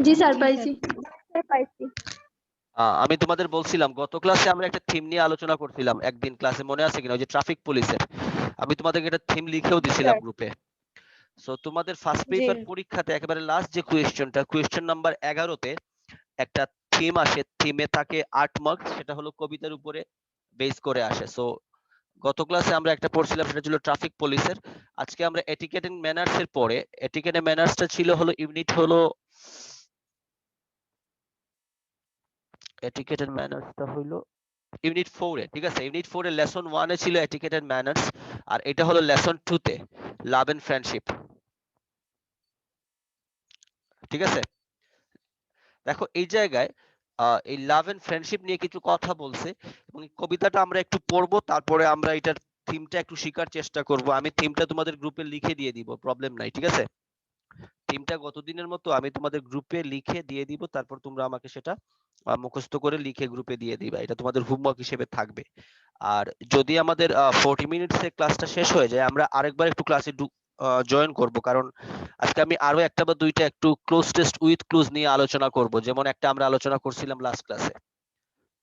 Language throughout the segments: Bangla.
জি স্যার পাইছি। আমি তোমাদের বলছিলাম গত ক্লাসে আমরা একটা থিম নিয়ে আলোচনা করছিলাম একদিন ক্লাসে, মনে আছে কিনা? ওই যে ট্রাফিক পুলিশের, আমি তোমাদেরকে একটা থিম লিখেও দিছিলাম গ্রুপে। সো তোমাদের ফার্স্ট পেপার পরীক্ষাতে একেবারে লাস্ট যে কোয়েশ্চেন নাম্বার 11-তে একটা থিম আসে, থিমে থাকে 8 মার্কস, সেটা হলো কবিতার উপরে বেস করে আসে। সো গত ক্লাসে আমরা একটা পড়ছিলাম, সেটা ছিল ট্রাফিক পুলিশের। আজকে আমরা এটিকেট এন্ড ম্যানার্স এর পরে, এটিকেট এন্ড ম্যানার্সটা ছিল হলো ইউনিট হলো এটিকেট এন্ড ম্যানার্সটা হলো ইউনিট 4 এ, ঠিক আছে? ইউনিট 4 এর লেসন 1 এ ছিল এটিকেট এন্ড ম্যানার্স, আর এটা হলো লেসন 2 তে লাভ এন্ড ফ্রেন্ডশিপ, ঠিক আছে? দেখো এই জায়গায় এই লাভ এন্ড ফ্রেন্ডশিপ নিয়ে কিছু কথা বলছে, এবং এই কবিতাটা আমরা একটু পড়বো, তারপরে আমরা এটার থিমটা একটু শেখার চেষ্টা করব। আমি থিমটা তোমাদের গ্রুপে লিখে দিয়ে দিব, প্রবলেম নাই, ঠিক আছে? থিমটা গতদিনের মতো আমি তোমাদের গ্রুপে লিখে দিয়ে দিব, তারপর তোমরা আমাকে সেটা মুখস্থ করে লিখে গ্রুপে দিয়ে দিবা। এটা তোমাদের হোমওয়ার্ক হিসেবে থাকবে। আর যদি আমাদের 40 মিনিটসে ক্লাসটা শেষ হয়ে যায়, আমরা আরেকবার একটু ক্লাসে জয়েন করব, কারণ আজকে আমি আরো একটা বা দুইটা একটু ক্লোজ টেস্ট উইথ ক্লুজ নিয়ে আলোচনা করব, যেমন একটা আমরা আলোচনা করছিলাম লাস্ট ক্লাসে।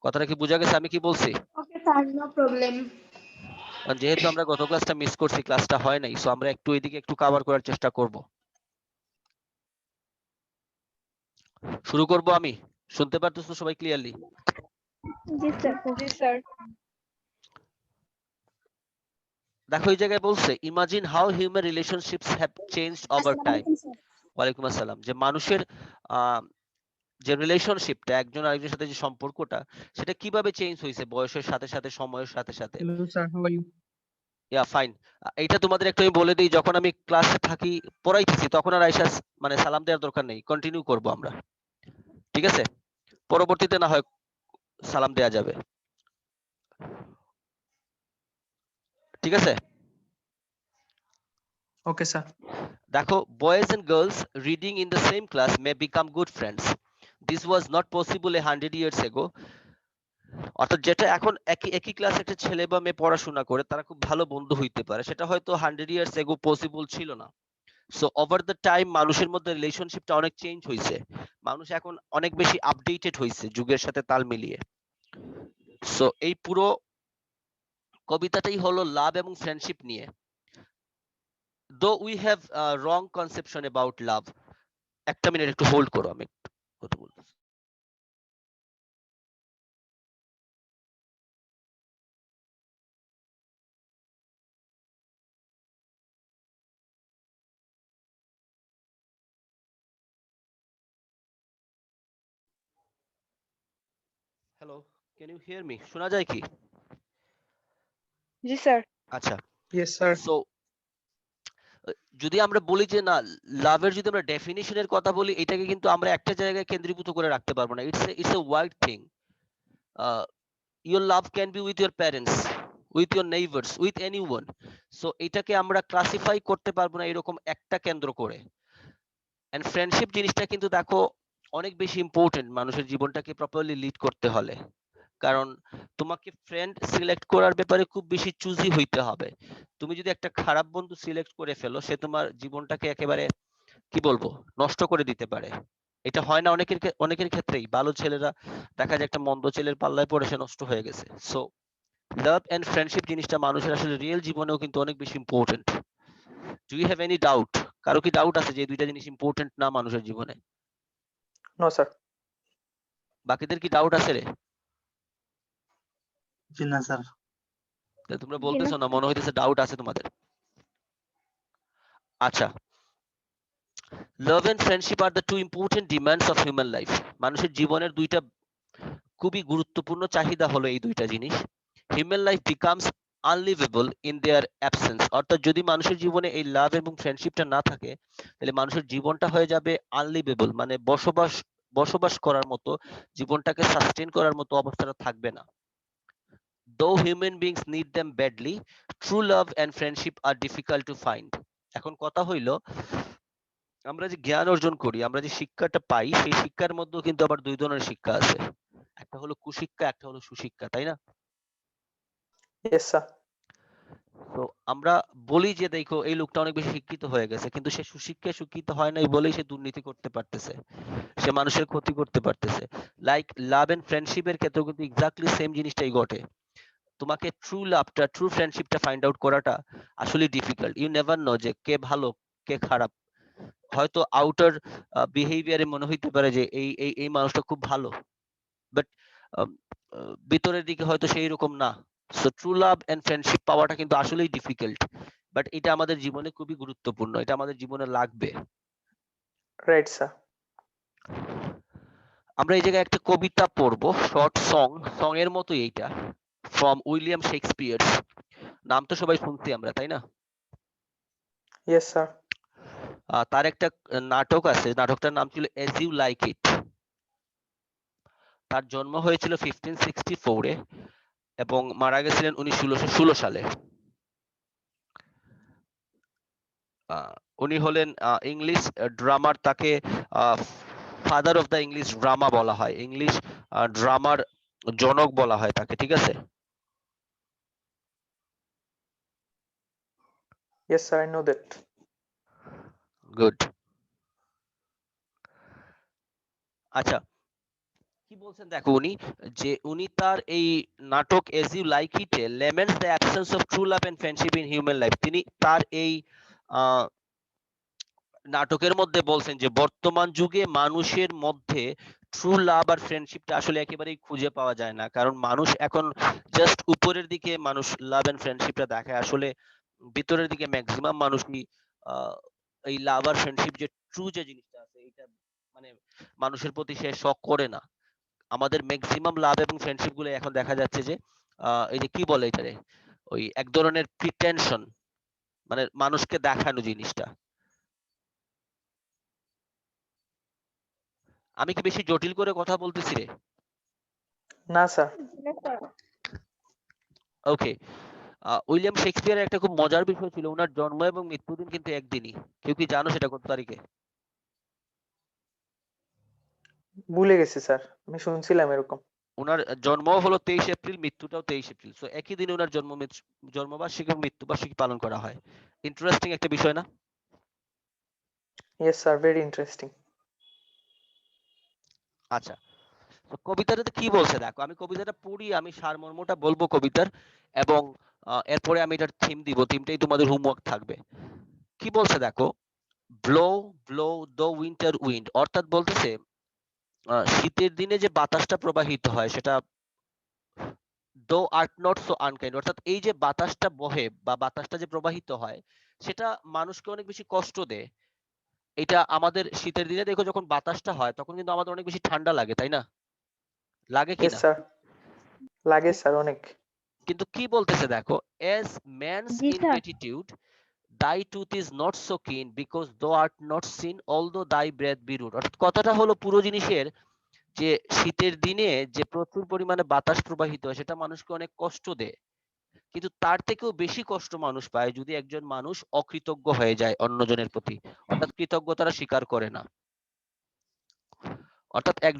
কথাটা কি বোঝা গেছে আমি কি বলছি? Okay sir, no problem. কারণ যেহেতু আমরা গত ক্লাসটা মিস করছি, ক্লাসটা হয় নাই, সো আমরা একটু এদিকে একটু কভার করার চেষ্টা করব। শুরু করব আমি, শুনতে পারতেছো সবাই ক্লিয়ারলি? জি স্যার। জি স্যার। দেখো এই জায়গায় বলছে, imagine how human relationships have changed over time. ওয়ালাইকুম আসসালাম। যে মানুষের যে রিলেশনশিপটা, একজন আরেকজনের সাথে যে সম্পর্কটা, সেটা কিভাবে চেঞ্জ হয়েছে বয়সের সাথে সাথে, সময়ের সাথে সাথে। Hello sir, how are you? Yeah fine. এইটা তোমাদের একটু আমি বলে দিই, যখন আমি ক্লাসে থাকি পড়াইতেছি, তখন আর আইসা মানে সালাম দেওয়ার দরকার নেই, কন্টিনিউ করব আমরা, ঠিক আছে? পরবর্তীতে না হয় সালাম দেয়া যাবে, ঠিক আছে? Okay sir. দেখো, boys and girls reading in the same class may become good friends. This was not possible 100 years ago। অর্থাৎ যেটা এখন একই একই ক্লাসে একটা ছেলে বা মেয়ে পড়াশোনা করে, তারা খুব ভালো বন্ধু হইতে পারে, সেটা হয়তো 100 years ago পসিবল ছিল না। সো ওভার দ্য টাইম মানুষের মধ্যে রিলেশনশিপটা অনেক চেঞ্জ হয়েছে, মানুষ এখন অনেক বেশি আপডেটেড হয়েছে যুগের সাথে তাল মিলিয়ে। সো এই পুরো কবিতাটাই হলো লাভ এবং ফ্রেন্ডশিপ নিয়ে। Though we have wrong conception about love. একটা মিনিট একটু হোল্ড করো, আমি একটু কথা বলতেছি। Hello, can you hear me? শোনা যায় কি? জি স্যার। আচ্ছা। Yes sir. সো যদি আমরা বলি যে না, লাভের যদি আমরা ডেফিনিশনের কথা বলি, এটাকে কিন্তু আমরা একটা জায়গায় কেন্দ্রীভূত করে রাখতে পারবো না। It's a wide thing. Your love can be with your parents, with your neighbours, with anyone. So এটাকে আমরা ক্লাসিফাই করতে পারবো না এরকম একটা কেন্দ্র করে। এন্ড ফ্রেন্ডশিপ জিনিসটা কিন্তু দেখো অনেক বেশি ইম্পর্টেন্ট মানুষের জীবনটাকে প্রপারলি লিড করতে হলে। কারণ তোমাকে ফ্রেন্ড সিলেক্ট করার ব্যাপারে খুব বেশি চুজি হইতে হবে। তুমি যদি একটা খারাপ বন্ধু সিলেক্ট করে ফেলো, সে তোমার জীবনটাকে একেবারে কি বলবো নষ্ট করে দিতে পারে। এটা হয় না অনেকের ক্ষেত্রেই, ভালো ছেলেরা দেখা যায় একটা মন্দ ছেলের পাল্লায় পড়ে সে নষ্ট হয়ে গেছে। সো লাভ এন্ড ফ্রেন্ডশিপ জিনিসটা মানুষের আসলে রিয়েল জীবনেও কিন্তু অনেক বেশি important. Do you have any doubt? কারো কি ডাউট আছে যে এই দুইটা জিনিস ইম্পর্টেন্ট না মানুষের জীবনে? No sir. বাকিদের কি ডাউট আছে রে? জি না স্যার। তোমরা বলতেছো না, মনে হইতেছে ডাউট আছে তোমাদের। আচ্ছা, love and friendship are the two important demands of human life. মানুষের জীবনের দুইটা খুবই গুরুত্বপূর্ণ চাহিদা হলো এই দুইটা জিনিস। Human life becomes unlivable in their absence. অর্থাৎ যদি মানুষের জীবনে এই লাভ এবং ফ্রেন্ডশিপটা না থাকে, তাহলে মানুষের জীবনটা হয়ে যাবে আনলিভেবল, মানে বসবাস করার মতো, জীবনটাকে সাস্টেইন করার মতো অবস্থাটা থাকবে না। Though human beings need them badly, true love and friendship are difficult to find. এখন কথা হইলো, আমরা যে জ্ঞান অর্জন করি, আমরা যে শিক্ষাটা পাই, সেই শিক্ষার মধ্যেও কিন্তু আবার দুই ধরনের শিক্ষা আছে। একটা হলো কুশিক্ষা, একটা হলো সুশিক্ষা, তাই না? Yes sir. তো আমরা বলি যে দেখো এই লোকটা অনেক বেশি শিক্ষিত হয়ে গেছে, কিন্তু সে শিক্ষিত হয় নাই বলেই সে দুর্নীতি করতে পারতেছে, সে মানুষের ক্ষতি করতে পারতেছে। লাইক লাভ এন্ড ফ্রেন্ডশিপের ক্ষেত্রেও কিন্তু এক্স্যাক্টলি সেম জিনিসটাই ঘটে। তোমাকে ট্রু লাভটা, ট্রু ফ্রেন্ডশিপটা ফাইন্ড আউট করাটা আসলে ডিফিকাল্ট। ইউ নেভার নো যে কে ভালো কে খারাপ। হয়তো আউটার বিহেভিয়ারে মনে হইতে পারে যে এই মানুষটা খুব ভালো, বাট ভিতরের দিকে হয়তো সেই রকম না। So true love and friendship পাওয়াটা কিন্তু আসলেই ডিফিকাল্ট, বাট এটা আমাদের জীবনে খুবই গুরুত্বপূর্ণ, এটা আমাদের জীবনে লাগবে। Right, sir. আমরা এই জায়গায় একটা কবিতা পড়বো, শর্ট সং এর মতো এইটা, ফ্রম উইলিয়াম শেক্সপিয়ার। নাম তো সবাই শুনছি আমরা, তাই না? Yes, sir. তার একটা নাটক আছে, নাটকটার নাম ছিল এজ ইউ লাইক ইট। তার জন্ম হয়েছিল 1564 এ এবং মারা গেছিলেন 1616 সালে। উনি হলেন ইংলিশ ড্রামার, তাকে father of the English drama বলা হয়, ইংলিশ ড্রামার জনক বলা হয় তাকে, ঠিক আছে? Yes, sir. I know that. Good. আচ্ছা, কি বলছেন দেখো উনি, যে উনি তার এই নাটক As You Like It laments the absence of true love and friendship in human life. তিনি তার এই নাটকের মধ্যে বলছেন যে বর্তমান যুগে মানুষের মধ্যে ট্রু লাভ আর ফ্রেন্ডশিপটা আসলে একেবারেই খুঁজে পাওয়া যায় না, কারণ মানুষ এখন জাস্ট উপরের দিকে মানুষ লাভ এন্ড ফ্রেন্ডশিপটা দেখায়, আসলে ভিতরের দিকে ম্যাক্সিমাম মানুষই এই লাভ আর ফ্রেন্ডশিপ যে ট্রু যে জিনিসটা আছে এটা মানে মানুষের প্রতি সে শখ করে না। আমাদের ম্যাক্সিমাম লাভ এবং ফ্রেন্ডশিপ গুলো এখন দেখা যাচ্ছে যে এই যে কি বলে এটারে, ওই এক ধরনের প্রিটেনশন, মানে মানুষকে দেখানো জিনিসটা। আমি কি বেশি জটিল করে কথা বলতেছি রে? না, sir. ওকে। উইলিয়াম শেক্সপিয়ারের একটা খুব মজার বিষয় ছিল, ওনার জন্ম এবং মৃত্যুদিন কিন্তু একদিনই। কেউ কি জানো সেটা কত তারিখে? ভুলে গেছি, স্যার। আমি শুনছিলাম এরকম। ওনার জন্ম হলো 23 এপ্রিল, মৃত্যুটাও 23 এপ্রিল। সো একই দিনে ওনার জন্মবার্ষিকী এবং মৃত্যুবার্ষিকী পালন করা হয়। ইন্টারেস্টিং একটা বিষয় না? Yes, sir. Very interesting. আচ্ছা, তো কবিতাটাতে কি বলছে দেখো, আমি কবিতাটা পড়ি, আমি সারমর্মটা বলবো কবিতার, এবং এরপরে আমি এটার থিম দিব, থিমটাই তোমাদের হোমওয়ার্ক থাকবে। কি বলছে দেখো, blow blow the winter wind, অর্থাৎ বলতেছে শীতের দিনে যে বাতাসটা প্রবাহিত হয় সেটা দো আর্ট নট সো আনকাইন্ড, অর্থাৎ এই যে বাতাসটা বহে বা বাতাসটা যে প্রবাহিত হয় সেটা মানুষকে অনেক বেশি কষ্ট দেয়। এটা আমাদের শীতের দিনে দেখো যখন বাতাসটা হয় তখন কিন্তু আমাদের অনেক বেশি ঠান্ডা লাগে, তাই না? লাগে কি Yes, না? sir. লাগে, স্যার, অনেক। কিন্তু কি বলতেছে দেখো, as man's G sir. ingratitude thy tooth is not so keen because thou art not seen although thy breath be rude। অর্থাৎ কথাটা হলো পুরো জিনিসের যে শীতের দিনে যে প্রচুর পরিমাণে বাতাস প্রবাহিত হয় সেটা মানুষকে অনেক কষ্ট দেয়, কিন্তু তার থেকেও বেশি কষ্ট মানুষ পায় যদি একজন মানুষ অকৃতজ্ঞ হয়ে যায় অন্যজনের প্রতি, অর্থাৎ কৃতজ্ঞতাটা স্বীকার করে না। অর্থাৎ Yes, sir.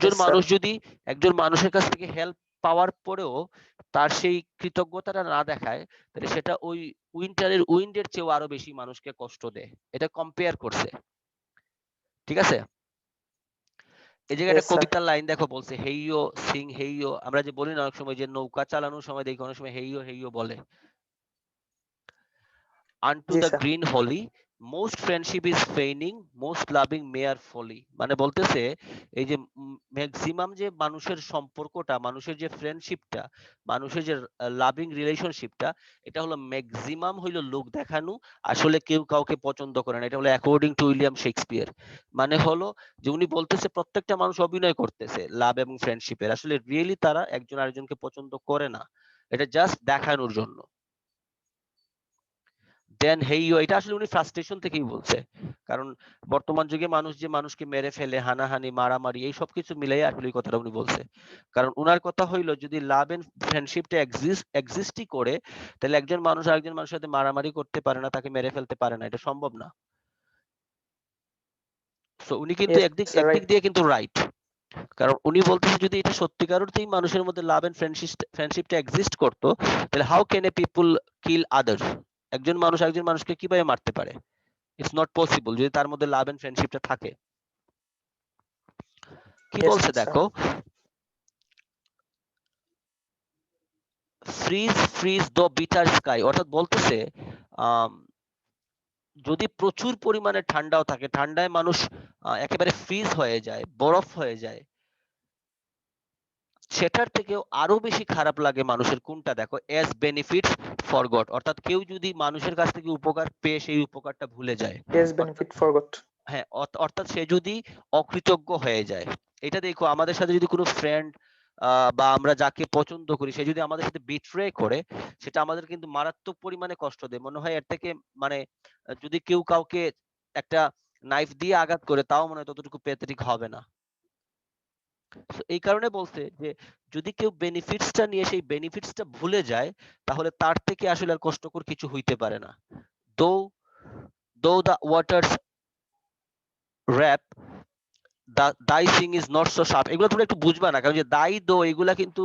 একজন মানুষের কাছ থেকে হেল্প পাওয়ার পরেও তার সেই কৃতজ্ঞতাটা না দেখায়, তাহলে সেটা ওই উইন্ডের চেয়েও আরো বেশি মানুষকে কষ্ট দেয়। এটা কম্পেয়ার করছে, ঠিক আছে? এই জায়গায় Yes, একটা sir. কবিতার লাইন দেখো, বলছে হেইয়ো সিং হেইয়ো। আমরা যে বলি না অনেক সময় যে নৌকা চালানোর সময় দেখি অনেক সময় হেইয়ো হেইয়ো বলে। unto G, the sir. green holy most friendship is feigning most loving mere folly। মানে বলতেছে এই যে ম্যাক্সিমাম যে মানুষের সম্পর্কটা, মানুষের যে ফ্রেন্ডশিপটা, মানুষের যে লাভিং রিলেশনশিপটা, এটা হলো ম্যাক্সিমাম হইলো লোক দেখানো, আসলে কেউ কাউকে পছন্দ করে না। এটা হলো অ্যাকর্ডিং টু উইলিয়াম শেক্সপিয়ার। মানে হলো যে উনি বলতেছে প্রত্যেকটা মানুষ অভিনয় করতেছে লাভ এবং ফ্রেন্ডশিপের, আসলে রিয়েলি তারা একজন আরেকজনকে পছন্দ করে না, এটা জাস্ট দেখানোর জন্য। দেন হেইয়ো, এটা আসলে উনি ফ্রাস্ট্রেশন থেকেই বলছে, কারণ বর্তমান যুগে মানুষ যে মানুষকে মেরে ফেলে, হানাহানি মারামারি এই সব কিছু মিলাই আসলে এই কথাটা উনি বলছে। কারণ উনার কথা হইলো যদি লাভ এন্ড ফ্রেন্ডশিপটা এক্সিস্টই করে, তাহলে একজন মানুষ আরেকজন মানুষের সাথে মারামারি করতে পারে না, তাকে মেরে ফেলতে পারে না, এটা সম্ভব না। সো উনি কিন্তু Yes, একদিক sir. একদিক Right. দিয়ে কিন্তু রাইট। কারণ উনি বলতেছে যদি এটা সত্যিকার অর্থেই মানুষের মধ্যে লাভ এন্ড ফ্রেন্ডশিপটা এক্সিস্ট করতো, তাহলে how can A people kill others? একজন মানুষ একজন মানুষকে কিভাবে মারতে পারে? ইটস নট পসিবল যদি তার মধ্যে লাভ এন্ড ফ্রেন্ডশিপটা থাকে। কি Yes, বলছে sir. দেখো, ফ্রিজ দ্য বিটার স্কাই, অর্থাৎ বলতেছে যদি প্রচুর পরিমাণে ঠান্ডাও থাকে, ঠান্ডায় মানুষ একেবারে ফ্রিজ হয়ে যায়, বরফ হয়ে যায়, সেটার থেকেও আরো বেশি খারাপ লাগে মানুষের কোনটা দেখো, এজ বেনিফিটস ফরগট, অর্থাৎ কেউ যদি মানুষের কাছ থেকে উপকার পেয়ে সেই উপকারটা ভুলে যায়, Yes, benefit forgot. হ্যাঁ অর্থাৎ সে যদি অকৃতজ্ঞ হয়ে যায়। এটা দেখো আমাদের সাথে যদি কোনো ফ্রেন্ড বা আমরা যাকে পছন্দ করি সে যদি আমাদের সাথে বিট্রে করে, সেটা আমাদের কিন্তু মারাত্মক পরিমাণে কষ্ট দেয়। মনে হয় এর থেকে মানে যদি কেউ কাউকে একটা নাইফ দিয়ে আঘাত করে তাও মনে হয় ততটুকু প্যাথেটিক হবে না। So, এই কারণে বলছে যে যদি কেউ বেনিফিটসটা নিয়ে সেই বেনিফিটসটা ভুলে যায়, তাহলে তার থেকে আসলে আর কষ্টকর কিছু হইতে পারে না। দো দ্য ওয়াটার্স র‍্যাপ দাই Singh is not so sharp, এগুলো তোমরা একটু বুঝবা না, কারণ যে দাই দো এগুলা কিন্তু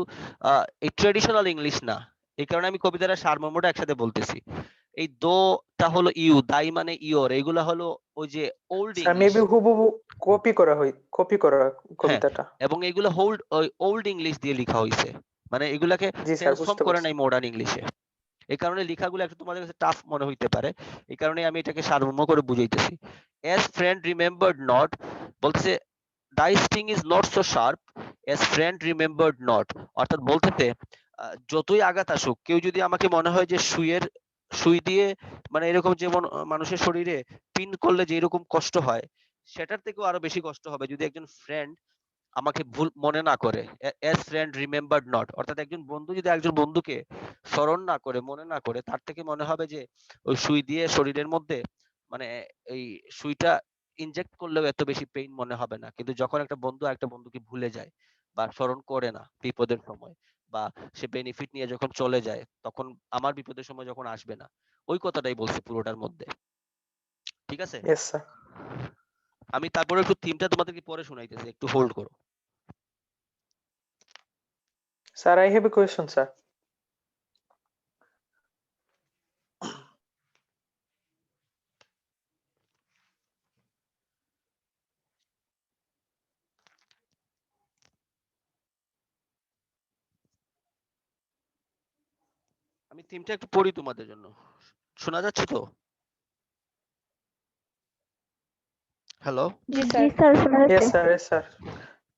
এই ট্রেডিশনাল ইংলিশ না, এই কারণে আমি কবিতার সারমর্মটা একসাথে বলতেছি। এই দোটা হলো ইউ, দাই মানে ইওর, এগুলা হলো ওই যে ওল্ড Sir, ইংলিশ। maybe হুবহু কপি করা কবিতাটা। এবং এগুলো ওল্ড ইংলিশ দিয়ে লেখা হয়েছে, মানে এগুলাকে জি স্যার, ট্রান্সফর্ম বুঝতে করে পারছি। নাই মডার্ন ইংলিশে। এই কারণে লেখাগুলো একটু তোমাদের কাছে টাফ মনে হইতে পারে, এই কারণে আমি এটাকে সারমর্ম করে বুঝাইতেছি। এজ ফ্রেন্ড রিমেম্বার্ড নট, বলতেছে thy sting is not so sharp as friend remembered not, অর্থাৎ বলতেছে যতই আঘাত আসুক, কেউ যদি আমাকে মনে হয় যে সুই দিয়ে মানে এরকম যেমন মানুষের শরীরে পিন করলে যে এরকম কষ্ট হয়, সেটার থেকেও আরো বেশি কষ্ট হবে যদি একজন ফ্রেন্ড আমাকে ভুল মনে না করে। এজ ফ্রেন্ড রিমেম্বার্ড নট, অর্থাৎ একজন বন্ধু যদি একজন বন্ধুকে স্মরণ না করে, মনে না করে, তার থেকে মনে হবে যে ওই সুই দিয়ে শরীরের মধ্যে মানে এই সুইটা ইনজেক্ট করলেও এত বেশি পেইন মনে হবে না। কিন্তু যখন একটা বন্ধু একটা বন্ধুকে ভুলে যায় বা স্মরণ করে না বিপদের সময়, বা সে বেনিফিট নিয়ে যখন চলে যায়, তখন আমার বিপদের সময় যখন আসবে না, ওই কথাটাই বলছে পুরোটার মধ্যে। ঠিক আছে, Yes, sir. আমি তারপরে একটু থিমটা তোমাদেরকে পরে শোনাইতেছি, একটু হোল্ড করো। Sir, I have a question, sir. আমি থিমটা একটু পড়ি তোমাদের জন্য, শোনা যাচ্ছে তো? হ্যালো, জি জি স্যার। স্যার, শোনা Yes, যাচ্ছে। sir. Yes, sir.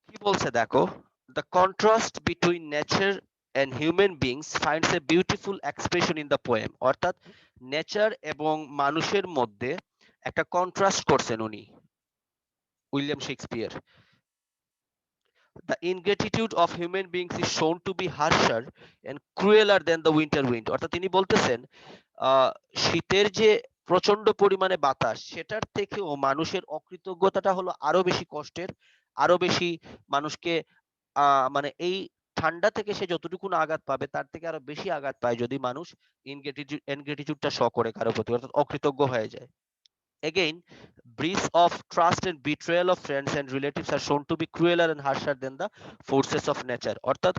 কি বলছে দেখো, the contrast between nature and human beings finds a beautiful expression in the poem, অর্থাৎ নেচার এবং মানুষের মধ্যে একটা কন্ট্রাস্ট করছেন উনি, William Shakespeare. The ingratitude of human beings is shown to be harsher and crueler than the winter wind, অর্থাৎ তিনি বলতেছেন শীতের যে প্রচন্ড পরিমাণে বাতাস, সেটার থেকেও মানুষের অকৃতজ্ঞতাটা হলো আরো বেশি কষ্টের, আরো বেশি মানুষকে মানে এই ঠান্ডা থেকে সে যতটুকু না আঘাত পাবে তার থেকে আরো বেশি আঘাত পায় যদি মানুষ ইনগ্রেটিটিউডটা শো করে কারো প্রতি, অর্থাৎ অকৃতজ্ঞ হয়ে যায়। Again, breach of trust and betrayal of friends and relatives are shown to be crueler and harsher than the forces of nature, অর্থাৎ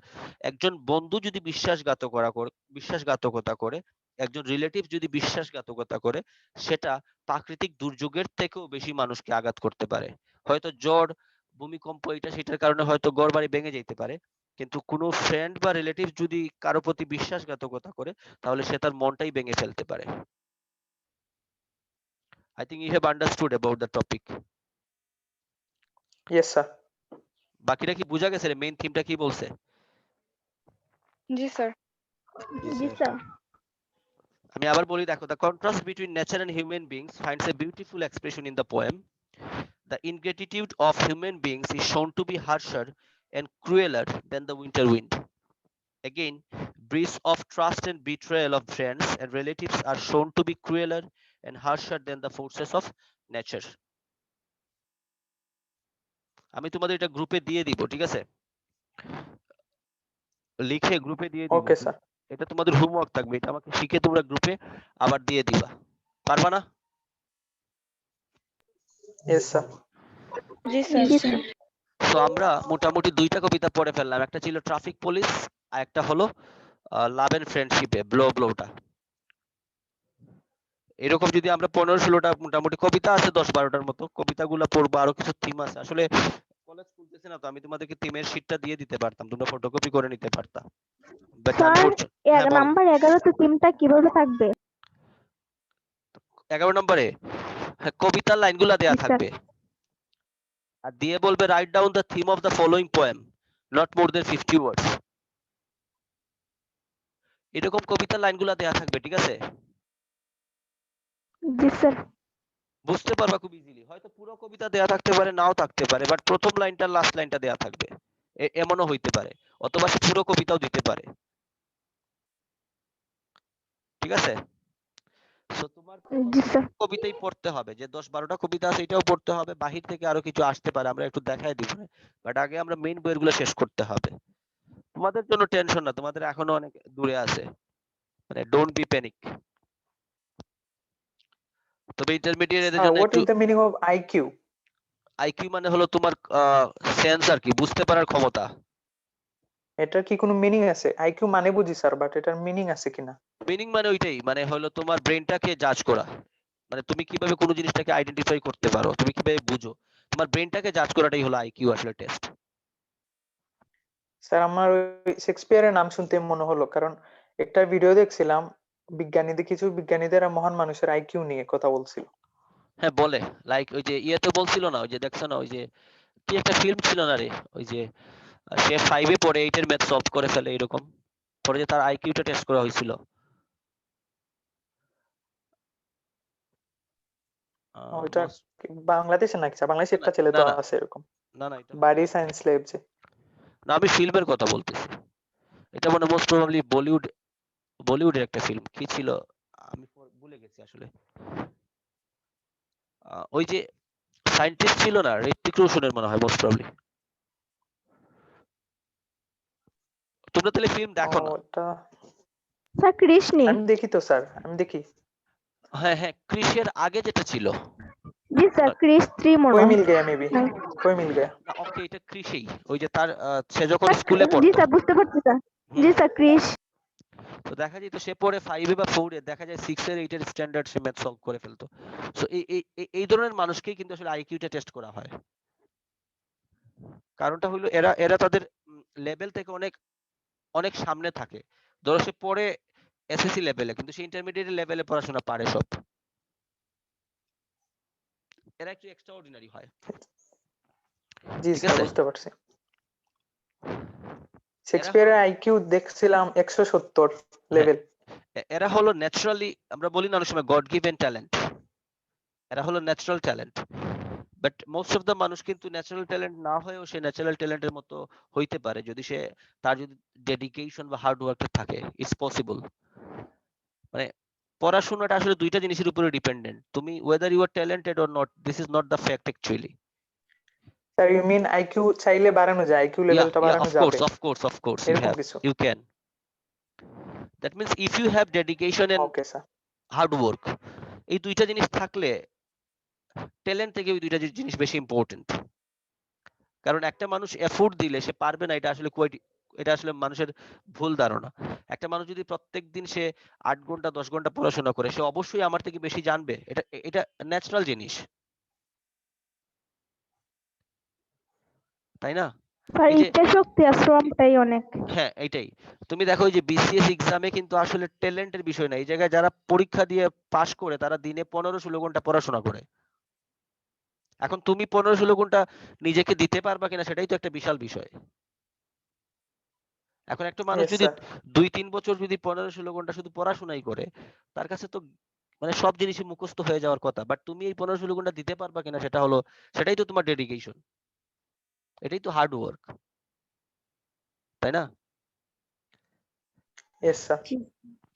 একজন বন্ধু যদি বিশ্বাসঘাতকতা করে, একজন রিলেটিভ যদি বিশ্বাসঘাতকতা করে, সেটা প্রাকৃতিক দুর্যোগের থেকেও বেশি মানুষকে আঘাত করতে পারে। হয়তো ঝড়, ভূমিকম্প, এটা সেটার কারণে হয়তো ঘরবাড়ি ভেঙে যেতে পারে, কিন্তু কোনো ফ্রেন্ড বা রিলেটিভ যদি কারো প্রতি বিশ্বাসঘাতকতা করে, তাহলে সে তার মনটাই ভেঙে ফেলতে পারে। I think you have understood about the topic. Yes, sir. বাকিটা কি বোঝা গেছে? মেইন থিমটা কি বলছে? জি স্যার। জি স্যার। আমি আবার বলি দেখো, the contrast between nature and human beings finds a beautiful expression in the poem. The ingratitude of human beings is shown to be harsher and crueler than the winter wind. Again, breach of trust and betrayal of friends and relatives are shown to be crueler and harsher than the forces of nature. আমি তোমাদের এটা গ্রুপে দিয়ে দিব, ঠিক আছে? লিখে গ্রুপে দিয়ে দিব। Okay, sir. এটা তোমাদের হোমওয়ার্ক থাকবে, এটা আমাকে শিখে তোমরা গ্রুপে আবার দিয়ে দিবা, পারবা না? Yes, sir. জি স্যার। জি স্যার। সো আমরা মোটামুটি দুইটা কবিতা পড়ে ফেললাম, একটা ছিল ট্রাফিক পুলিশ আর একটা হলো লাভ এন্ড ফ্রেন্ডশিপে ব্লোটা। এরকম যদি আমরা 15-16টা মোটামুটি কবিতা আছে, 10-12টার মতো কবিতাগুলো পড়বো, আরো কিছু থিম আছে। আসলে কলেজ খুলতেছে না তো, আমি তোমাদেরকে থিমের শীটটা দিয়ে দিতে পারতাম, তোমরা ফটোকপি করে নিতে পারতা। বাট স্যার হ্যাঁ বলো। নাম্বার 11 তে থিমটা কিভাবে থাকবে? 11 নম্বরে কবিতার লাইনগুলা দেয়া জি স্যার। থাকবে, আর দিয়ে বলবে write down the theme of the following poem, not more than 50 words. এরকম কবিতার লাইনগুলা দেয়া থাকবে, ঠিক আছে? জি স্যার। বুঝতে পারবা খুব ইজিলি। হয়তো পুরো কবিতা দেয়া থাকতে পারে, নাও থাকতে পারে, বাট প্রথম লাইনটা লাস্ট লাইনটা দেয়া থাকবে, এমনও হইতে পারে, অথবা সে পুরো কবিতাও দিতে পারে, ঠিক আছে? সো তোমার জি স্যার। কবিতাই পড়তে হবে, যে 10-12টা কবিতা আছে এটাও পড়তে হবে, বাহির থেকে আরো কিছু আসতে পারে, আমরা একটু দেখাই দিব, বাট আগে আমরা মেইন বইগুলো শেষ করতে হবে। তোমাদের জন্য টেনশন না, তোমাদের এখনো অনেক দূরে আছে, মানে ডোন্ট বি প্যানিক। তবে ইন্টারমিডিয়েট এর জন্য হোয়াট একটু is the meaning of IQ? IQ মানে হলো তোমার সেন্স আর কি, বুঝতে পারার ক্ষমতা। এটার কি কোনো মিনিং আছে? আইকিউ মানে বুঝি স্যার, বাট এটার মিনিং আছে কিনা? মিনিং মানে ওইটাই, মানে হলো তোমার ব্রেনটাকে জাজ করা, মানে তুমি কিভাবে কোনো জিনিসটাকে আইডেন্টিফাই করতে পারো, তুমি কিভাবে বুঝো, তোমার ব্রেনটাকে জাজ করাটাই হলো আইকিউ আসলে টেস্ট। স্যার আমার ওই শেক্সপিয়ারের নাম শুনতে মনে হলো, কারণ একটা ভিডিও দেখছিলাম কিছু বিজ্ঞানীদের আর মহান মানুষের আইকিউ নিয়ে কথা বলছিল। হ্যাঁ বলে, লাইক ওই যে ইয়েতে বলছিল না, ওই যে দেখছো না, ওই যে কি একটা ফিল্ম ছিল না রে, ওই যে সে 5 এ পড়ে 8 এর ম্যাথ সলভ করে ফেলে, এরকম পরে যে তার আইকিউটা টেস্ট করা হয়েছিল। ওইটা কি বাংলাদেশে নাকি স্যার? বাংলাদেশে একটা ছেলে না তো না আছে এরকম, না না, এটা বাড়ি সায়েন্স ল্যাব যে। না, আমি ফিল্মের কথা বলতেছি, এটা মানে মোস্ট প্রবাবলি বলিউডের একটা ফিল্ম, কি ছিল আমি ভুলে গেছি আসলে। ওই যে সায়েন্টিস্ট ছিল না, ঋত্বিক রোশনের মনে হয় মোস্ট প্রবাবলি। তোমরা তাহলে ফিল্ম দেখো না? ওটা স্যার কৃষ্ণি। আমি দেখি তো স্যার, আমি দেখি। হ্যাঁ হ্যাঁ, ক্রিসের আগে যেটা ছিল। জি স্যার ক্রিস 3 মনে कोई হয়। मिल गया मे बी, कोई मिल गया। না ওকে, এটা ক্রিসেই, ওই যে তার সে যখন স্যার, স্কুলে জি পড়তো, স্যার বুঝতে পারছি স্যার। জি স্যার ক্রিস। তো দেখা যেত সে পড়ে 5 এ বা 4 এ, দেখা যায় 6 এর 8 এর স্ট্যান্ডার্ড সে ম্যাথ সলভ করে ফেলতো। সো এই ধরনের মানুষকেই কিন্তু আসলে আইকিউটা টেস্ট করা হয়। কারণটা হলো এরা এরা তাদের লেভেল থেকে অনেক অনেক সামনে থাকে। ধরো সে পড়ে এসএসসি লেভেলে, কিন্তু সে ইন্টারমিডিয়েট লেভেলে পড়াশোনা পারে সব। এরা একটু এক্সট্রা অর্ডিনারি হয়, জি ঠিক স্যার আছে? বুঝতে পারছি। এরা শেক্সপিয়ারের হলো আইকিউ দেখছিলাম 170 লেভেল। এরা হলো ন্যাচারালি, আমরা বলি না অনেক সময় গড গিভেন ট্যালেন্ট, এরা হলো natural talent. But most of the মানুষ কিন্তু ন্যাচারাল ট্যালেন্ট না হয়েও সে ন্যাচারাল ট্যালেন্টের মতো হইতে পারে, যদি সে তার যদি ডেডিকেশন বা হার্ড ওয়ার্কটা থাকে, ইটস পসিবল। মানে পড়াশোনাটা আসলে দুইটা জিনিসের উপরে ডিপেন্ডেন্ট, তুমি whether you are talented or not, this is not the fact actually. Sir you mean IQ চাইলে বাড়ানো যায়, আইকিউ লেভেলটা বাড়ানো যাবে অফ কোর্স ইউ এরকম হ্যাভ, কিছু? You can. That means if you have dedication and okay sir. Hard work, এই দুইটা জিনিস থাকলে ট্যালেন্ট থেকে ওই দুইটা জিনিস বেশি ইম্পর্টেন্ট। কারণ একটা মানুষ এফোর্ট দিলে সে পারবে না, এটা আসলে মানুষের ভুল ধারণা। একটা মানুষ যদি প্রত্যেকদিন সে 8 ঘন্টা 10 ঘন্টা পড়াশোনা করে, সে অবশ্যই আমার থেকে বেশি জানবে, এটা এটা ন্যাচারাল জিনিস, তাই না? স্যার এই যে ইচ্ছা শক্তি আর শ্রমটাই অনেক। হ্যাঁ এইটাই, তুমি দেখো এই যে বিসিএস এক্সামে কিন্তু আসলে ট্যালেন্টের বিষয় না, এই জায়গায় যারা পরীক্ষা দিয়ে পাশ করে তারা দিনে 15-16 ঘন্টা পড়াশোনা করে। এখন তুমি 15-16 ঘন্টা নিজেকে দিতে পারবা কিনা সেটাই তো একটা বিশাল বিষয়। এখন একটা মানুষ ইয়েস যদি স্যার। 2-3 বছর যদি 15-16 ঘন্টা শুধু পড়াশোনাই করে, তার কাছে তো মানে সব জিনিসই মুখস্থ হয়ে যাওয়ার কথা, বাট তুমি এই 15-16 ঘন্টা দিতে পারবা কিনা সেটাই তো তোমার ডেডিকেশন, এটাই তো হার্ড ওয়ার্ক, তাই না? Yes sir.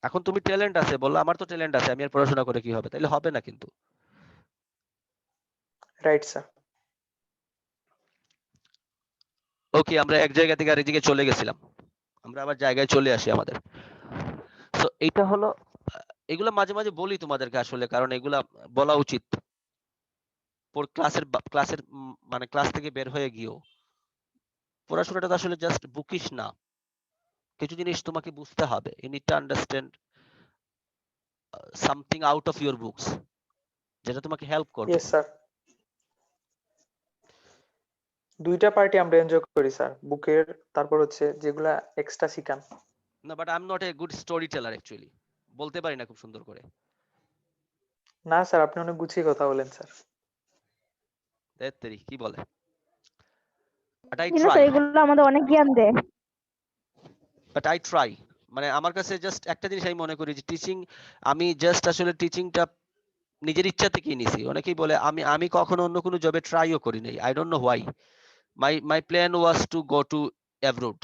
এখন তুমি ট্যালেন্ট আছে বললা, আমার তো ট্যালেন্ট আছে, আমি আর পড়াশোনা করে কি হবে? তাহলে হবে না কিন্তু। Right sir. ওকে, আমরা এক জায়গা থেকে আরেক জায়গায় চলে গেছিলাম, আমরা আবার জায়গায় চলে আসি আমাদের। তো এইটা হলো, এগুলা মাঝে মাঝে বলি তোমাদেরকে আসলে, কারণ এগুলা বলা উচিত ক্লাসের মানে ক্লাস থেকে বের হয়ে গিয়েও। পড়াশোনাটা তো আসলে জাস্ট বুকিশ না, কিছু জিনিস তোমাকে বুঝতে হবে। You need to understand something out of your books, যেটা তোমাকে হেল্প করবে। ইয়েস স্যার, দুইটা পার্টি আমরা এনজয় করি স্যার, বুকের তারপর হচ্ছে যেগুলা এক্সট্রা শিখান। না, but I am not a good story teller actually, বলতে পারি না খুব সুন্দর করে। না স্যার, আপনি অনেক গুছিয়ে কথা বলেন স্যার। দেখ কি বলে, বাট আই না ট্রাই, স্যার, এগুলো আমাদের অনেক জ্ঞান দেয়। মানে আমার কাছে জাস্ট একটা জিনিস আমি মনে করি যে টিচিং, আমি জাস্ট আসলে টিচিংটা নিজের ইচ্ছা থেকেই নিছি। অনেকেই বলে আমি কখনো অন্য কোনো জবে ট্রাইও করি নাই, I don't know why. My plan was to go to abroad,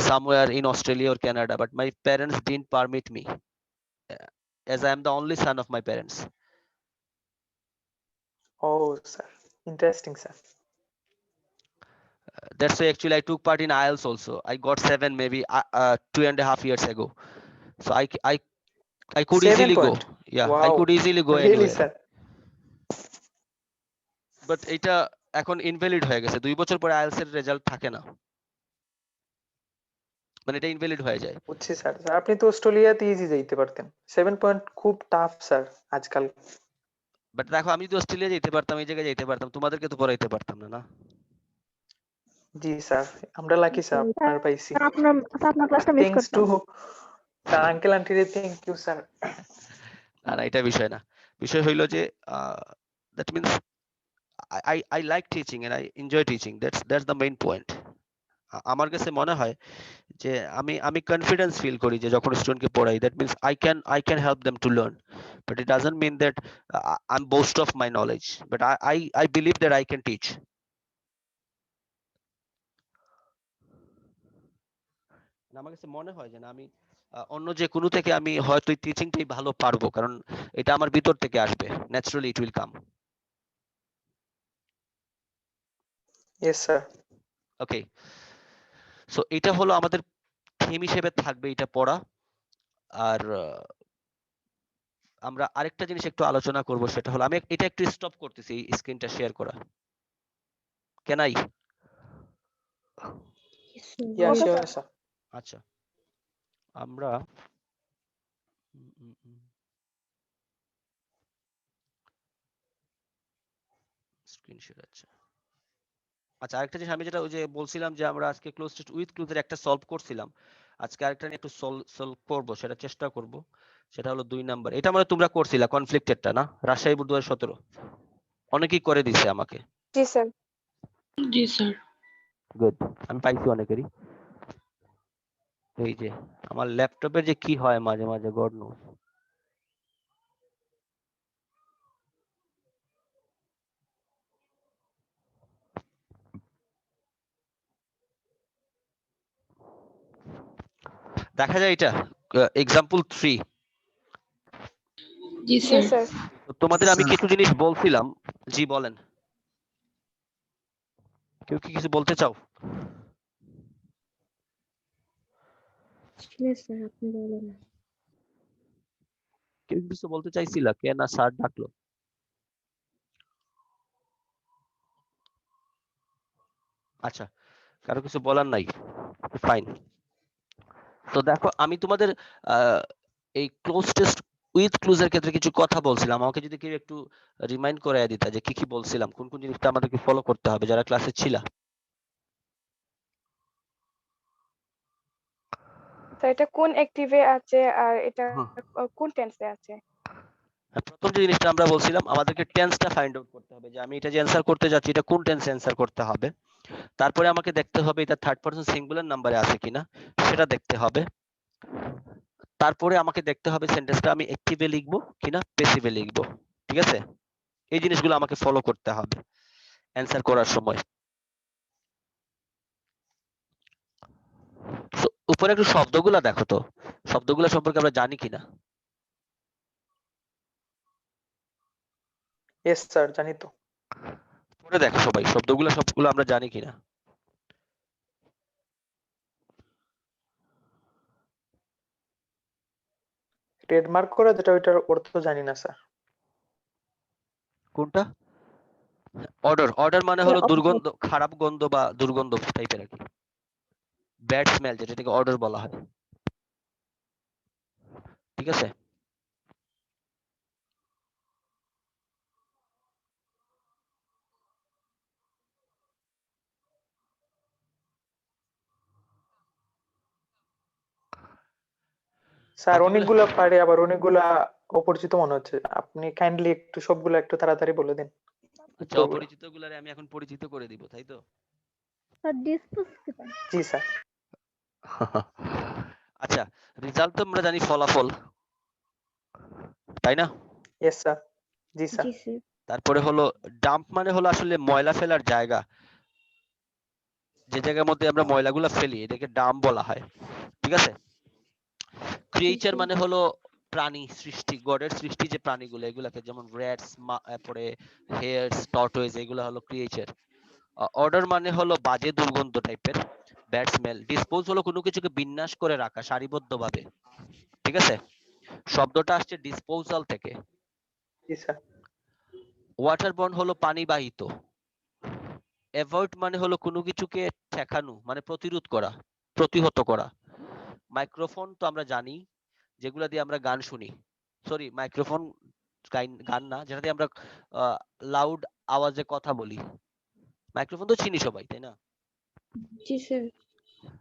somewhere in Australia or Canada, but my parents didn't permit me, as I am the only son of my parents. ও sir, interesting sir. That's why actually I took part in IELTS also. I got 7 maybe 2.5 years ago. So I could 7 easily go. Point, Yeah, I wow, could easily go really anywhere. Sir? But এটা এখন ইনভ্যালিড হয়ে গেছে, 2 বছর পরে IELTS এর রেজাল্ট থাকে না, মানে এটা ইনভ্যালিড হয়ে যায়। বুঝছি স্যার। স্যার আপনি তো অস্ট্রেলিয়াতে ইজি যাইতে পারতেন, 7 পয়েন্ট খুব টাফ স্যার আজকাল। বাট দেখো, আমি যদি অস্ট্রেলিয়া যেতে পারতাম, এই জায়গায় যেতে পারতাম, তোমাদেরকে তো পড়াইতে পারতাম না, না? জি স্যার, আমরা লাকি স্যার আপনার পাইছি। আপনার ক্লাসটা মিস থ্যাঙ্কস টু করতাম। স্যার, আঙ্কেল আন্টিরে থ্যাংক ইউ স্যার। না না, এটা বিষয় না। বিষয় হইলো যে that means I like teaching and I enjoy teaching. That's the main point. আমার কাছে মনে হয় যে আমি কনফিডেন্স ফিল করি যে যখন স্টুডেন্টকে পড়াই, that means I can help them to learn, but it doesn't mean that I'm boast of my knowledge, but I believe that I can teach. আমার কাছে মনে হয় যে না, আমি অন্য যে কোনো থেকে আমি হয়তো টিচিংটাই ভালো পারবো, কারণ এটা আমার ভিতর থেকে আসবে, naturally it will come. Yes sir. Okay, so এটা হলো আমাদের থিম হিসেবে থাকবে এটা পড়া। আর আমরা আরেকটা জিনিস একটু আলোচনা করব, সেটা হলো আমি এটা একটু স্টপ করতেছি, স্ক্রিনটা শেয়ার করা। কেন I? Yeah Okay, sure sir. Sir. আচ্ছা, আমরা স্ক্রিন শেয়ার। আচ্ছা আচ্ছা, আরেকটা জিনিস আমি যেটা ওই যে বলছিলাম যে আমরা আজকে ক্লোজ টেস্ট উইথ ক্লুজের একটা সলভ করছিলাম, আজকে আরেকটা নিয়ে একটু সলভ করব, সেটা চেষ্টা করব। সেটা হলো 2 নাম্বার। এটা মানে তোমরা করছিলা কনফ্লিক্টেডটা, না? রাজশাহী বোর্ড 2017 অনেকেই করে দিছে আমাকে। জি স্যার। জি স্যার। গুড, আমি পাইছি অনেকেরই। এই যে আমার ল্যাপটপের যে কি হয় মাঝে মাঝে, গড নোস। দেখা যায় এটা এক্সাম্পল 3। জি জি স্যার। স্যার। তোমাদের আমি কিছু জিনিস বলছিলাম। জি বলেন, কেউ কি কিছু বলতে চাও? স্যার আপনি বলেন। কেউ কি কিছু বলতে চাইছিলা? কে না স্যার ডাকলো? আচ্ছা, কারো কিছু বলার নাই, ফাইন। তো দেখো, আমি তোমাদের এই ক্লোজ টেস্ট উইথ ক্লুজের ক্ষেত্রে কিছু কথা বলছিলাম, আমাকে যদি কেউ একটু রিমাইন্ড করে দিতা যে কি কি বলছিলাম, কোন কোন জিনিসটা আমাদেরকে ফলো করতে হবে যারা ক্লাসে ছিলা। স্যার এটা কোন অ্যাক্টিভে আছে আর এটা হ্যাঁ। কোন টেন্সে আছে? প্রথম যে জিনিসটা আমরা বলছিলাম, আমাদেরকে টেন্সটা ফাইন্ড আউট করতে হবে, যে আমি এটা যে অ্যান্সার করতে যাচ্ছি এটা কোন টেন্সে অ্যান্সার করতে হবে। তারপরে আমাকে দেখতে হবে এটা থার্ড পারসন সিঙ্গুলার নাম্বারে আছে কিনা, সেটা দেখতে হবে। তারপরে আমাকে দেখতে হবে সেন্টেন্সটা আমি অ্যাক্টিভে লিখবো কিনা প্যাসিভে লিখবো। ঠিক আছে, এই জিনিসগুলো আমাকে ফলো করতে হবে অ্যান্সার করার সময়। উপরে একটু শব্দগুলা দেখো তো, শব্দগুলা সম্পর্কে আমরা জানি কিনা। ইয়েস স্যার, জানি তো। পরে দেখো সবাই, শব্দগুলা সবগুলো আমরা জানি কিনা। ট্রেডমার্ক করা যেটা, ওইটার অর্থ জানি না স্যার। কোনটা? অর্ডার অর্ডার মানে হলো অপরাধ। দুর্গন্ধ, খারাপ গন্ধ বা দুর্গন্ধ টাইপের আর কি, ব্যাড স্মেল যেটাকে অর্ডার বলা হয়। ঠিক আছে, স্যার বাকিগুলো অনেকগুলা পারে আবার অনেকগুলা অপরিচিত মনে হচ্ছে, আপনি কাইন্ডলি একটু সবগুলা একটু তাড়াতাড়ি বলে দিন আচ্ছা, উত্তরগুলো। অপরিচিত গুলারে আমি এখন পরিচিত করে দিব, তাই তো? স্যার ডিসপোজ জি স্যার। আচ্ছা, রেজাল্ট তো আমরা জানি ফলাফল, তাই না? Yes sir. জি স্যার। জি স্যার। তারপরে হলো ডাম্প মানে হলো আসলে ময়লা ফেলার জায়গা, যে জায়গার মধ্যে আমরা ময়লাগুলো ফেলি এটাকে ডাম্প বলা হয়। ঠিক আছে, ক্রিয়েচার স্যার। মানে হলো প্রাণী সৃষ্টি, গডের সৃষ্টি যে প্রাণীগুলো এগুলাকে, যেমন র্যাটস, তারপরে হেয়ারস, টর্টয়েস, এগুলো হলো ক্রিয়েচার। অর্ডার মানে হলো বাজে দুর্গন্ধ টাইপের, ব্যাড স্মেল। ডিসপোজ হলো কোনো কিছুকে বিন্যাস করে রাখা সারিবদ্ধভাবে। ঠিক আছে, শব্দটা আসছে ডিসপোজাল থেকে। জি স্যার। ওয়াটারবর্ন হলো পানিবাহিত। অ্যাভয়েড মানে হলো কোনো কিছুকে ঠেকানো, মানে প্রতিরোধ করা, প্রতিহত করা। মাইক্রোফোন তো আমরা জানি, যেগুলা দিয়ে আমরা গান শুনি, সরি মাইক্রোফোন গান না, যেটা দিয়ে আমরা লাউড আওয়াজে কথা বলি, মাইক্রোফোন তো চিনি সবাই, তাই না? জি স্যার। ইয়েস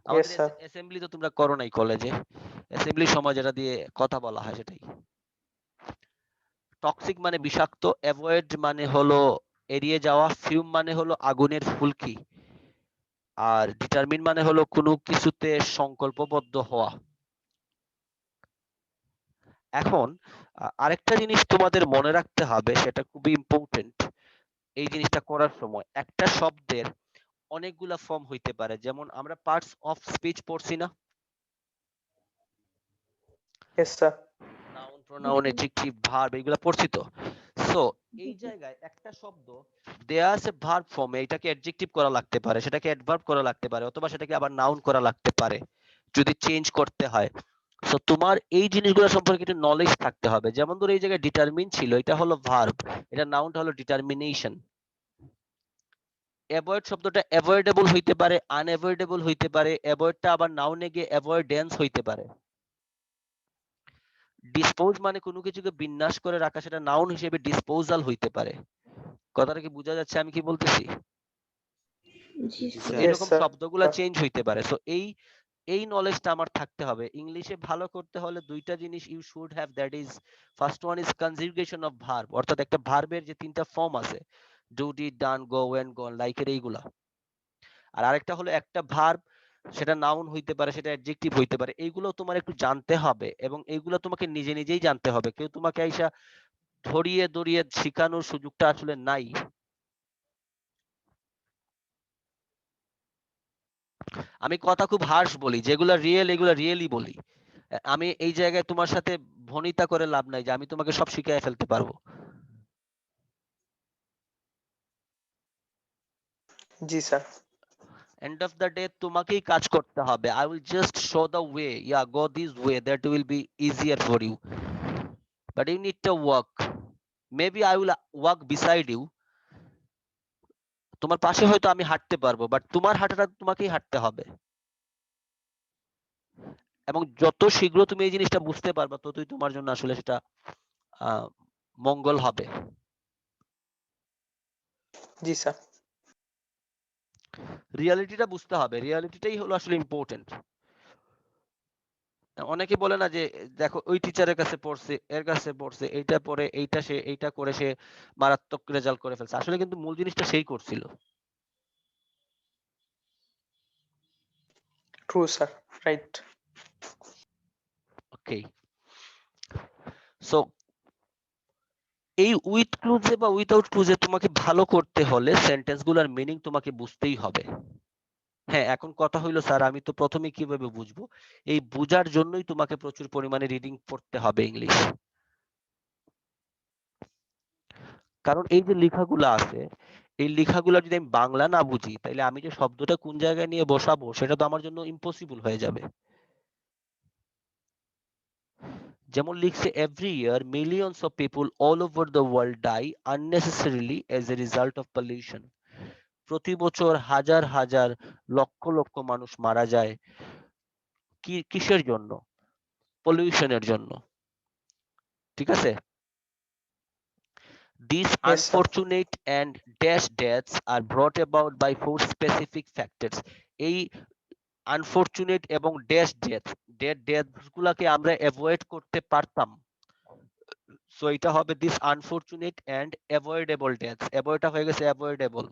আমাদের স্যার। অ্যাসেম্বলি তো তোমরা করো নাই কলেজে, অ্যাসেম্বলির সময় যেটা দিয়ে কথা বলা হয় সেটাই। টক্সিক মানে বিষাক্ত। অ্যাভয়েড মানে হলো এড়িয়ে যাওয়া। ফিউম মানে হলো আগুনের ফুলকি। আর ডিটারমিন মানে হলো কোনো কিছুতে সংকল্পবদ্ধ হওয়া। এখন আরেকটা জিনিস তোমাদের মনে রাখতে হবে, সেটা খুবই ইম্পর্টেন্ট। এই জিনিসটা করার সময় একটা শব্দের অনেকগুলা ফর্ম হইতে পারে, যেমন আমরা পার্টস অফ স্পিচ পড়ছি না, yes sir. Noun, pronoun, adjective, verb, এগুলা পড়ছি তো। সো এই জায়গায় একটা শব্দ দেয়া আছে ভার্ব ফর্মে, এটাকে অ্যাডজেক্টিভ করা লাগতে পারে, সেটাকে অ্যাডভার্ব করা লাগতে পারে, অথবা সেটাকে আবার নাউন করা লাগতে পারে যদি চেঞ্জ করতে হয়। সো তোমার এই জিনিসগুলো সম্পর্কে একটু নলেজ থাকতে হবে। যেমন ধরো এই জায়গায় ডিটারমিন ছিল, এটা হলো ভার্ব, এটা নাউনটা হলো ডিটারমিনেশন। অ্যাভয়েড শব্দটা অ্যাভয়েডেবল হইতে পারে, আনঅ্যাভয়েডেবল হইতে পারে, অ্যাভয়েডটা আবার নাউনে গিয়ে অ্যাভয়েডেন্স হইতে পারে। ডিসপোজ মানে কোনো কিছুকে বিন্যাস করে রাখা, সেটা নাউন হিসেবে ডিসপোজাল হইতে পারে। কথাটা কি বোঝা যাচ্ছে আমি কি বলতেছি? জি তো স্যার। ইয়েস এরকম স্যার। শব্দগুলা চেঞ্জ হইতে পারে। সো এই নলেজটা আমার থাকতে হবে। ইংলিশে ভালো করতে হলে দুইটা জিনিস you should have, that is first one is conjugation of verb, অর্থাৎ একটা ভার্বের যে তিনটা ফর্ম আছে, do, did, done, go, went, gone, like এর এইগুলা। আর আরেকটা হলো একটা ভার্ব, সেটা নাউন হইতে পারে, সেটা অ্যাডজেক্টিভ হইতে পারে, এইগুলো তোমার একটু জানতে হবে, এবং এইগুলো তোমাকে নিজে নিজেই জানতে হবে, কেউ তোমাকে আইসা ধরিয়ে দড়িয়ে শেখানোর সুযোগটা আসলে নাই। আমি কথা খুব হার্শ বলি, যেগুলা রিয়েল এগুলা রিয়েলি বলি। আমি এই জায়গায় তোমার সাথে ভনিতা করে লাভ নাই যে আমি তোমাকে সব শিখিয়ে ফেলতে পারবো। জি sir. End of the day তোমাকেই কাজ করতে হবে। I will just show the way, yeah go this way, that will be easier for you, but you need to work. Maybe I will work beside you, তোমার পাশে হয়তো আমি হাঁটতে পারবো, বাট তোমার হাঁটাটা তোমাকেই হাঁটতে হবে। এবং যত শীঘ্র তুমি এই জিনিসটা বুঝতে পারবা, ততই তোমার জন্য আসলে সেটা মঙ্গল হবে। জি স্যার। রিয়ালিটিটা বুঝতে হবে, রিয়ালিটিটাই হলো আসলে ইম্পর্টেন্ট। অনেকে বলে না যে দেখো ওই টিচারের কাছে পড়ছে, এর কাছে পড়ছে, এইটা পড়ে এইটা, সে এইটা করে সে মারাত্মক রেজাল্ট করে ফেলছে, আসলে কিন্তু মূল জিনিসটা সেই করছিল। True sir. রাইট। ওকে, সো এই উইথ ক্লুজে বা উইথাউট ক্লুজে তোমাকে ভালো করতে হলে সেন্টেন্স গুলার মিনিং তোমাকে বুঝতেই হবে। হ্যাঁ, এখন কথা হইলো স্যার আমি তো প্রথমে কিভাবে বুঝবো? এই বুঝার জন্যই তোমাকে প্রচুর পরিমাণে রিডিং পড়তে হবে ইংলিশ। কারণ এই যে লেখাগুলো আছে, এই লেখাগুলো যদি আমি বাংলা না বুঝি, তাহলে আমি যে শব্দটা কোন জায়গায় নিয়ে বসাবো সেটা তো আমার জন্য ইম্পসিবল হয়ে যাবে। যেমন লিখছে every year millions of people all over the world die unnecessarily as a result of pollution. প্রতি বছর হাজার হাজার লক্ষ লক্ষ মানুষ মারা যায় কিসের জন্য? পলিউশনের জন্য। ঠিক আছে? These Yes, sir. unfortunate and dash deaths are brought about by four specific factors. এই আনফরচুনেট এবং ড্যাশ ডেথ গুলাকে আমরা অ্যাভয়েড করতে পারতাম। সো এটা হবে this unfortunate and avoidable deaths. অ্যাভয়েডটা হয়ে গেছে অ্যাভয়েডেবল,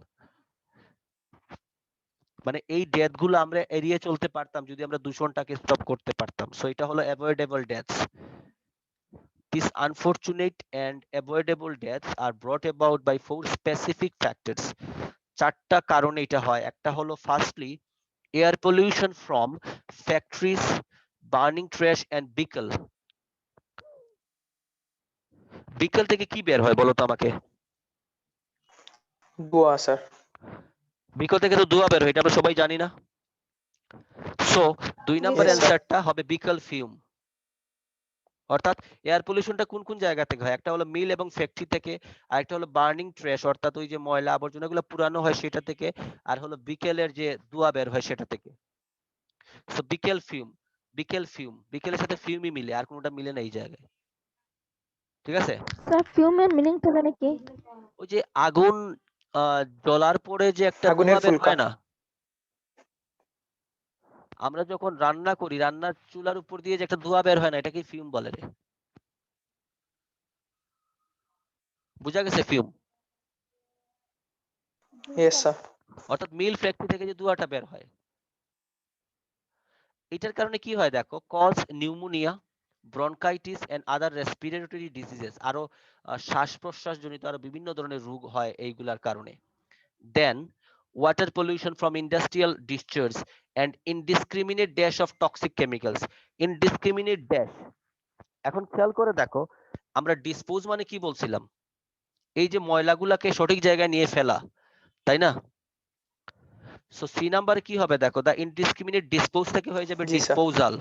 মানে এই ডেথ গুলো আমরা এড়িয়ে চলতে পারতাম যদি আমরা দূষণটাকে স্টপ করতে পারতাম। সো এটা হলো avoidable deaths. These unfortunate and avoidable deaths are brought about by four specific factors. চারটা কারণে এটা হয়। একটা হলো firstly air pollution from factories, burning trash and vehicle. Vehicle থেকে কি বের হয় বলো তো আমাকে? ধোঁয়া স্যার। বিকল থেকে তো ধোঁয়া বের হয়, এটা আমরা সবাই জানি না? So 2 number Yes, sir. অ্যানসারটা হবে বিকল ফিউম। অর্থাৎ এয়ার পলিউশনটা কোন কোন জায়গা থেকে হয়? একটা হলো মিল এবং ফ্যাক্টরি থেকে, আর একটা হলো বার্নিং ট্র্যাশ অর্থাৎ ওই যে ময়লা আবর্জনাগুলো পুরানো হয় সেটা থেকে, আর হলো বিকেলের যে ধোঁয়া বের হয় সেটা থেকে। সো বিকেল ফিউম, বিকেলের সাথে ফিউমই মিলে, আর কোনোটা মিলে না এই জায়গায়। ঠিক আছে? স্যার ফিউমের মিনিংটা জানে কি? ওই যে আগুন জ্বলার পরে যে একটা আগুনের ধোঁয়া বের ফুলকা। হয় না, আমরা যখন রান্না করি রান্নার চুলার উপর দিয়ে যে একটা ধোঁয়া বের হয় না, এটাকে ফিউম বলে রে। বুঝা গেছে ফিউম? Yes, sir. অর্থাৎ মিল ফ্যাক্টরি থেকে যে ধোঁয়াটা বের হয়, এটার কারণে কি হয় দেখো, cause pneumonia, bronchitis and other respiratory diseases, আরো শ্বাস প্রশ্বাস জনিত আরো বিভিন্ন ধরনের রোগ হয় এইগুলার কারণে। Then water pollution from industrial discharge and indiscriminate dash of toxic chemicals. Indiscriminate dash, এখন খেয়াল করে দেখো, আমরা ডিসপোজ মানে কি বলছিলাম? এই যে ময়লাগুলাকে সঠিক জায়গায় নিয়ে ফেলা, তাই না? সো সি নাম্বার কি হবে দেখো, দা ইনডিসক্রিমিনেট ডিসপোজ থেকে হয়ে যাবে জি sir. Disposal.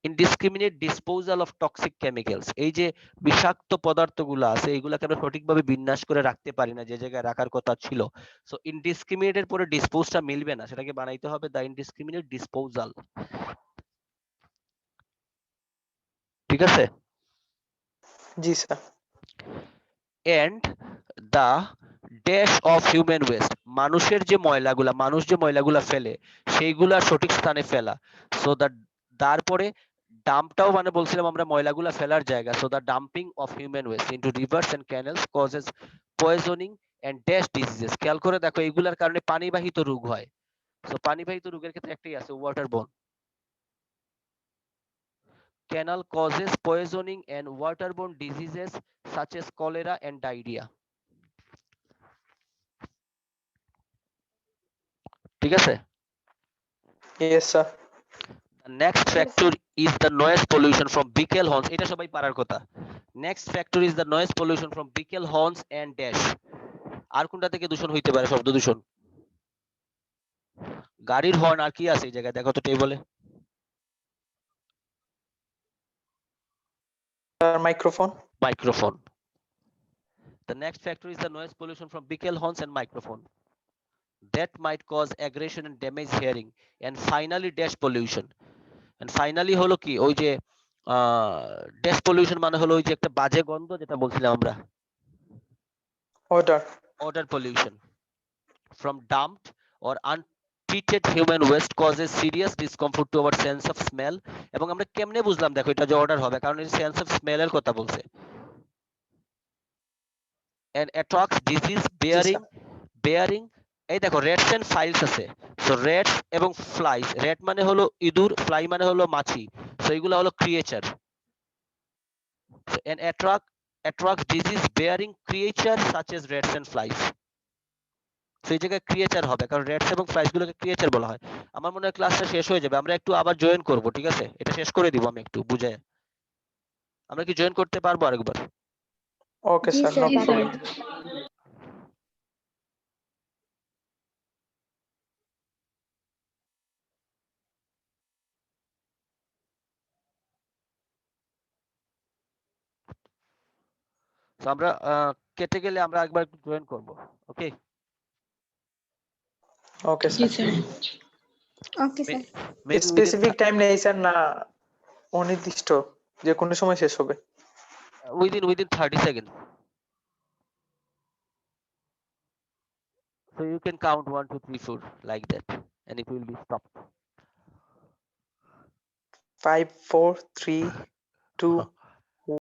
Indiscriminate disposal of toxic chemicals, এই যে বিষাক্ত পদার্থগুলো আছে এইগুলাকে আমরা সঠিকভাবে বিন্যাস করে রাখতে পারি না যে জায়গায় রাখার কথা ছিল। সো ইনডিসক্রিমিনেটের পরে ডিসপোজটা মিলবে না, সেটাকে বানাইতে হবে দা ইনডিসক্রিমিনেট ডিসপোজাল। ঠিক আছে? জি sir. And the dash of human waste, মানুষের যে ময়লাগুলা, মানুষ যে ময়লাগুলা ফেলে সেইগুলা সঠিক স্থানে ফেলা। সো দা, তারপরে ডাম্পটাও মানে বলছিলাম আমরা ময়লাগুলা ফেলার জায়গা। So the dumping of human waste into rivers and canals causes poisoning and dash diseases. খেয়াল করে দেখো এইগুলার কারণে পানিবাহিত রোগ হয়। সো পানিবাহিত রোগের ক্ষেত্রে একটাই আছে, ওয়াটারবোর্ন। Canal causes poisoning and waterborne diseases such as cholera and diarrhea. ঠিক আছে? Yes, sir. The next factor is the noise pollution from vehicle horns. এটা সবাই পারার কথা। Next factor is the noise pollution from vehicle horns and dash. আর কোনটা থেকে দূষণ হইতে পারে? শব্দ দূষণ। গাড়ির হর্ন, আর কি আছে এই জায়গায় দেখো তো টেবলে? Microphone. Microphone. The next factor is the noise pollution from vehicle horns and microphone. That might cause aggression and damage hearing. And finally dash pollution. And finally হলো কি, ওই যে ড্যাশ পলিউশন মানে হলো ওই যে একটা বাজে গন্ধ যেটা বলছিলাম আমরা, Odor. odor pollution from dumped or untreated human waste causes serious discomfort to our sense of smell. এবং আমরা কেমনে বুঝলাম দেখো এটা যে অর্ডার হবে, কারণ এই সেন্স অফ স্মেল এর কথা বলছে। and attracts disease bearing এই দেখো রেটস এন্ড ফাইলস আছে। সো রেটস এবং ফ্লাইস, রেট মানে হলো ইঁদুর, ফ্লাই মানে হলো মাছি। সো এগুলো হলো creature. and attracts disease bearing creatures such as rats and flies. So এই জায়গায় ক্রিয়েচার হবে, কারণ রেটস এবং ফ্লাইস গুলোকে ক্রিয়েচার বলা হয়। আমার মনে হয় ক্লাসটা শেষ হয়ে যাবে, আমরা একটু আবার জয়েন করব, ঠিক আছে? এটা শেষ করে দিব আমি একটু বুঝে। আমরা কি জয়েন করতে পারবো আরেকবার? Okay, জি sir. No sir. problem. তো আমরা কেটে গেলে আমরা একবার জয়েন করব ওকে ওকে জি sir sir okay sir maybe specific time নেই স্যার, না অনির্দিষ্ট যে কোনো সময় শেষ হবে? within 30 seconds. So you can count 1 2 3 4 like that and it will be stopped. 5 4 3 2